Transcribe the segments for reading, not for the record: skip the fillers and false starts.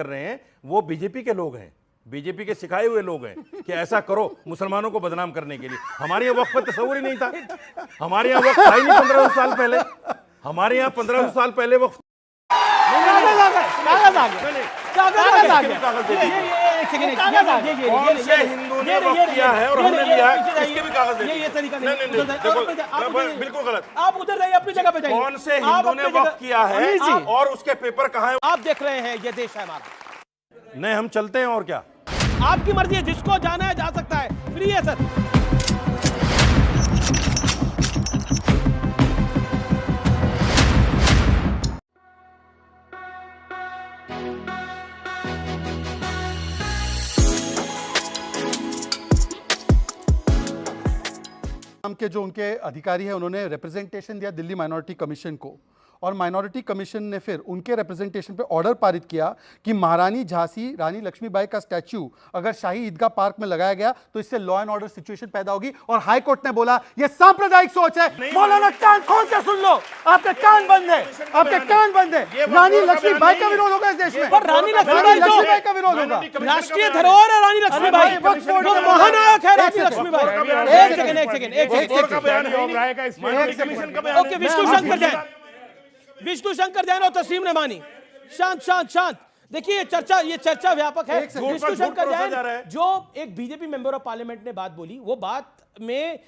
कर रहे हैं वो बीजेपी के लोग हैं, बीजेपी के सिखाए हुए लोग हैं कि ऐसा करो मुसलमानों को बदनाम करने के लिए। हमारे यहाँ वक्फ का तस्वुर ही नहीं था, हमारे यहाँ वक्फ था ही नहीं 1500 साल पहले, हमारे यहाँ 1500 साल पहले वक्फ कौन से हिंदू ने वक्फ किया है और हमने लिया है, इसके भी कागज ये तरीका नहीं, देखो बिल्कुल गलत। आप उधर जाइए, अपनी जगह पे जाइए। कौन से हिंदू ने वक्फ किया है और उसके पेपर कहाँ है? आप देख रहे हैं ये देश है हमारा। नहीं, हम चलते हैं और क्या। आपकी मर्जी है, जिसको जाना है जा सकता है, फ्री है सर। के जो उनके अधिकारी हैं उन्होंने रिप्रेजेंटेशन दिया दिल्ली माइनॉरिटी कमीशन को, और माइनॉरिटी कमीशन ने फिर उनके रिप्रेजेंटेशन पे ऑर्डर पारित किया कि महारानी झांसी रानी लक्ष्मीबाई का स्टैच्यू अगर शाही ईदगाह पार्क में लगाया गया तो इससे लॉ एंड ऑर्डर सिचुएशन पैदा होगी। और हाई कोर्ट ने बोला यह सांप्रदायिक सोच है। मौलाना कान खोल के सुन लो, आपके कान बंद है, आपके कान बंद है। रानी लक्ष्मीबाई का विरोध होगा इस देश में, पर रानी लक्ष्मीबाई का विरोध होगा। राष्ट्रीय धरोहर है रानी लक्ष्मीबाई, वो महानायक है रानी लक्ष्मीबाई। एक सेकंड, ओके, विष्णु शंकर जैन और तस्लीम नेमानी, शांत शांत शांत। देखिए ये चर्चा व्यापक है। विष्णु शंकर जैन जो एक बीजेपी मेंबर ऑफ पार्लियामेंट ने बात बोली, वो बात में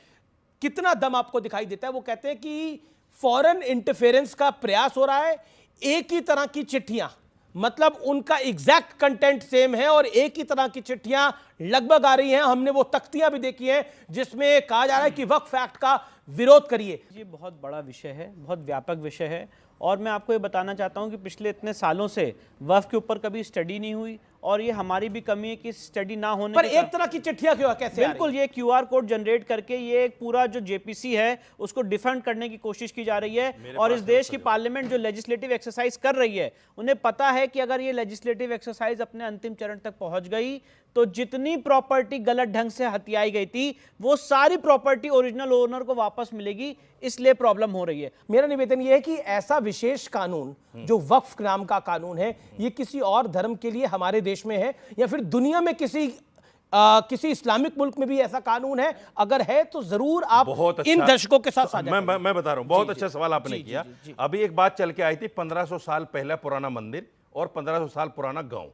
कितना दम आपको दिखाई देता है। वो कहते हैं कि फॉरेन इंटरफेरेंस का प्रयास हो रहा है, एक ही तरह की चिट्ठियां, मतलब उनका एग्जैक्ट कंटेंट सेम है और एक ही तरह की चिट्ठियां लगभग आ रही हैं। हमने वो तख्तियां भी देखी हैं जिसमें कहा जा रहा है कि वक्फ एक्ट का विरोध करिए। ये बहुत बड़ा विषय है, बहुत व्यापक विषय है, और मैं आपको ये बताना चाहता हूँ कि पिछले इतने सालों से वक्फ के ऊपर कभी स्टडी नहीं हुई, और ये हमारी भी कमी है कि स्टडी ना होने पर एक तरह की चिट्ठियां क्यों कैसे? बिल्कुल, ये QR कोड जनरेट करके ये एक पूरा जो JPC है उसको डिफेंड करने की कोशिश की जा रही है। और इस देश की पार्लियामेंट जो लेजिस्लेटिव एक्सरसाइज कर रही है, उन्हें पता है कि अगर ये लेजिस्लेटिव एक्सरसाइज अपने अंतिम चरण तक पहुंच गई तो जितनी प्रॉपर्टी गलत ढंग से हथियाई गई थी वो सारी प्रॉपर्टी ओरिजिनल ओनर को वापस मिलेगी, इसलिए प्रॉब्लम हो रही है। मेरा निवेदन यह है कि ऐसा विशेष कानून जो वक्फ नाम का कानून है, ये किसी और धर्म के लिए हमारे देश में है या फिर दुनिया में किसी इस्लामिक मुल्क में भी ऐसा कानून है? अगर है तो जरूर आप इन दर्शकों के साथ साझा करें। मैं बता रहा हूं, बहुत अच्छा सवाल आपने किया। अभी एक बात चल के आई थी, 1500 साल पहला पुराना मंदिर और 1500 साल पुराना गांव।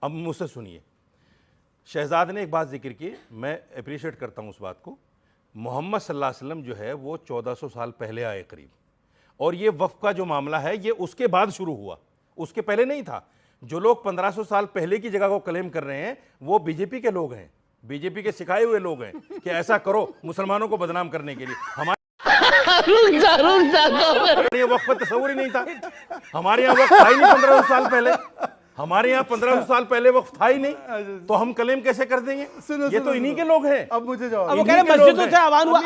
अब मुझसे सुनिए, शहजाद ने एक बात जिक्र की, मैं अप्रिशिएट करता हूं उस बात को। मोहम्मद सल्लल्लाहु अलैहि वसल्लम जो है वो 1400 साल पहले आए करीब, और ये वक्फ का जो मामला है ये उसके बाद शुरू हुआ, उसके पहले नहीं था। जो लोग 1500 साल पहले की जगह को क्लेम कर रहे हैं वो बीजेपी के लोग हैं, बीजेपी के सिखाए हुए लोग हैं कि ऐसा करो मुसलमानों को बदनाम करने के लिए। हमारे वक्फ का तस्वुर ही नहीं था, हमारे यहाँ वक्फ था ही नहीं 1500 साल पहले, हमारे यहाँ 1500 साल पहले वक्त था ही नहीं, तो हम क्लेम कैसे कर देंगे? ये तो इन्हीं के लोग हैं। अब मुझे जवाब, अब वो कह रहे हैं मस्जिदों से आवान हुआ।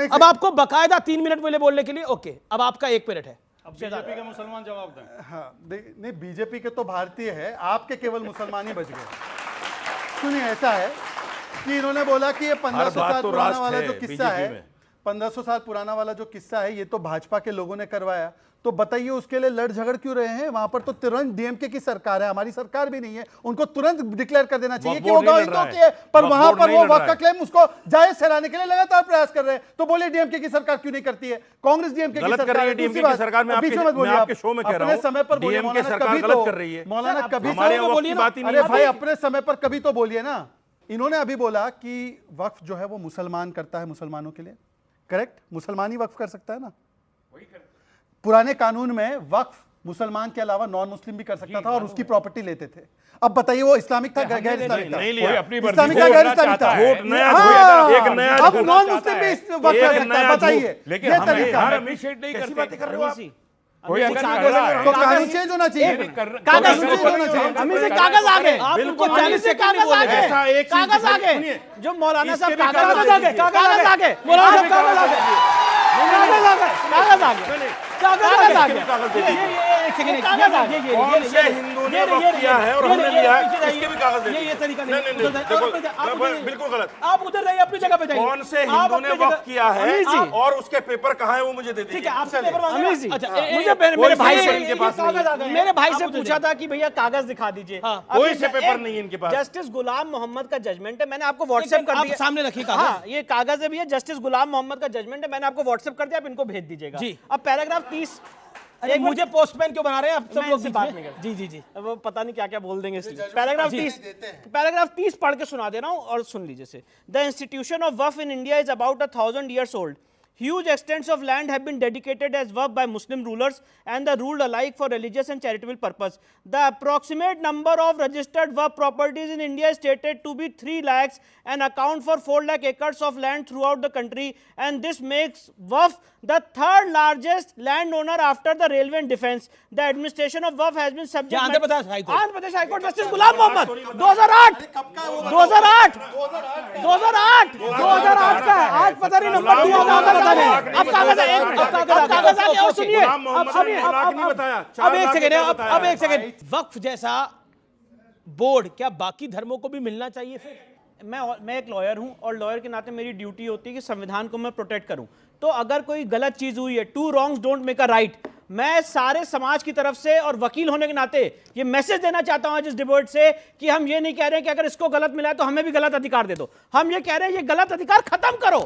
अब आपको बकायदा 3 मिनट पहले बोलने के लिए, ओके, अब आपका 1 मिनट है। अब बीजेपी के मुसलमान जवाब दें। हाँ, नहीं, बीजेपी के तो भारतीय है, आपके केवल मुसलमान ही बच गए। सुनिए, ऐसा है कि इन्होंने बोला कि ये 1500 साल पुराना वाला जो किस्सा है, 1500 साल पुराना वाला जो किस्सा है, ये तो भाजपा के लोगों ने करवाया। तो बताइए उसके लिए लड़ झगड़ क्यों रहे हैं? वहां पर तो तुरंत DMK की सरकार है, हमारी सरकार भी नहीं है। उनको तुरंत डिक्लेयर कर देना चाहिए कि वो गांव हिंदुओं की है, पर वहां पर वो वक्त का क्लेम उसको जायज ठहराने के लिए लगातार प्रयास कर रहे हैं। तो बोलिए DMK की सरकार क्यों नहीं करती है? कांग्रेस DMK की सरकार है। DMK की सरकार में आपके शो में कह रहा हूं, समय पर बोलिए, DMK सरकार गलत कर रही है। मौलाना कभी बोलिए ना, अरे भाई अपने समय पर कभी तो बोलिए ना। इन्होंने अभी बोला कि वक्फ जो है वो मुसलमान करता है मुसलमानों के लिए, करेक्ट? मुसलमान ही वक्फ कर सकता है ना? पुराने कानून में वक्फ मुसलमान के अलावा नॉन मुस्लिम भी कर सकता था और उसकी प्रॉपर्टी लेते थे। अब बताइए वो इस्लामिक था, गैर इस्लामिक था? इस्लामिक था, गैर इस्लामिक था? एक नया अब नॉन मुस्लिम भी वक्फ कर सकता है, बताइए ये तरीका कैसी बातें कर रहे हो आप? तो कानून चेंज होना चाहिए, कागज कागज आ गए, आपको 40 से कागज आ गए, कागज आ गए, जो मौलाना साहब कागज आ गए, मौलाना साहब कागज आ गए। कागज आ गए, कागज आ गए, कागज आ गए। कागज दे दीजिए। एक सेकंड, कागज आ गए। कौन से हिंदू ने वक्त किया है और हमने लिया है, इसके भी कागज दे दीजिए। ये तरीका नहीं, नहीं, देखो, बिल्कुल गलत। आप उधर रहिए, अपनी जगह पे जाइए। कौन से हिंदू ने वक्त किया है अमीर जी। और उसके पेपर कहाँ है वो मुझे दे दीजिए। ठीक है, आपसे पेपर मांगेगा? अमीर जी, अच्छा, मुझे मेरे भाई से इनके पास नहीं है। मेरे भाई से पूछा था कि भैया कागज दिखा दीजिए। हाँ। अब कोई ये से पेपर नहीं है इनके पास। जस्टिस गुलाम मोहम्मद का जजमेंट है, मैंने आपको व्हाट्सएप कर आप दिया। सामने रखिए कागज। हाँ, ये कागज है भैया, जस्टिस गुलाम मोहम्मद का जजमेंट है, मैंने आपको व्हाट्सएप कर दिया, आप इनको भेज दीजिएगा। जी। अब पैराग्राफ 30 अरे मुझे पोस्टमैन क्यों बना रहे हैं आप सब मैं लोग इनसे बीच बात में? नहीं करता। जी जी जी। अब वो पता नहीं क्या क्या बोल देंगे इसलिए। पैराग्राफ 30 पढ़ के सुना दे रहा हूं और सुन लीजिए। The institution of waqf in India is about 1000 years old. Huge extents of land have been dedicated as waqf by Muslim rulers and are ruled alike for religious and charitable purpose. The approximate number of registered waqf properties in India is stated to be 3 lakhs and account for 4 lakh acres of land throughout the country, and this makes waqf the third largest landowner after the railway and defense. The administration of waqf has been subject Andhra Pradesh high court. Andhra Pradesh high court justice Ghulam Mohammed 2008 2008 का है। आज पता नहीं number 2000 का है। अब कागज है, अब कागज आ गया और सुनिए। गुलाम मोहम्मद ने 1 लाख नहीं बताया, 4 अब एक लाख सेकंड, बताया अब है। एक सेकंड। वक्फ जैसा बोर्ड क्या बाकी धर्मों को भी मिलना चाहिए फिर? मैं एक लॉयर हूं और लॉयर के नाते मेरी ड्यूटी होती है कि संविधान को मैं प्रोटेक्ट करूं। तो अगर कोई गलत चीज हुई है, 2 wrongs don't make a right, मैं सारे समाज की तरफ से और वकील होने के नाते ये मैसेज देना चाहता हूं आज इस डिबेट से कि हम ये नहीं कह रहे हैं कि अगर इसको गलत मिला है तो हमें भी गलत अधिकार दे दो। हम ये कह रहे हैं ये गलत अधिकार खत्म करो।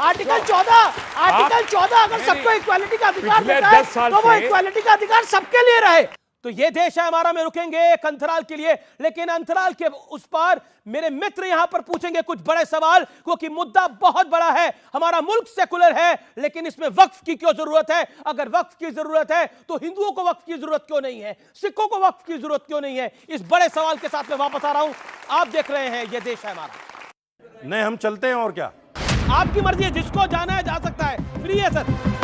आर्टिकल 14 अगर सबको इक्वालिटी का अधिकार देता है तो वो इक्वालिटी का अधिकार सबके लिए रहे। तो ये देश है हमारा, में रुकेंगे एक अंतराल के लिए, लेकिन अंतराल के उस पार मेरे मित्र यहां पर पूछेंगे कुछ बड़े सवाल, क्योंकि मुद्दा बहुत बड़ा है। हमारा मुल्क सेकुलर है, लेकिन इसमें वक्फ की क्यों जरूरत है? अगर वक्फ की जरूरत है तो हिंदुओं को वक्फ की जरूरत क्यों नहीं है? सिखों को वक्फ की जरूरत क्यों नहीं है? इस बड़े सवाल के साथ मैं वापस आ रहा हूं। आप देख रहे हैं ये देश है हमारा। नहीं, हम चलते हैं और क्या। आपकी मर्जी है, जिसको जाना है जा सकता है, फ्री है सर।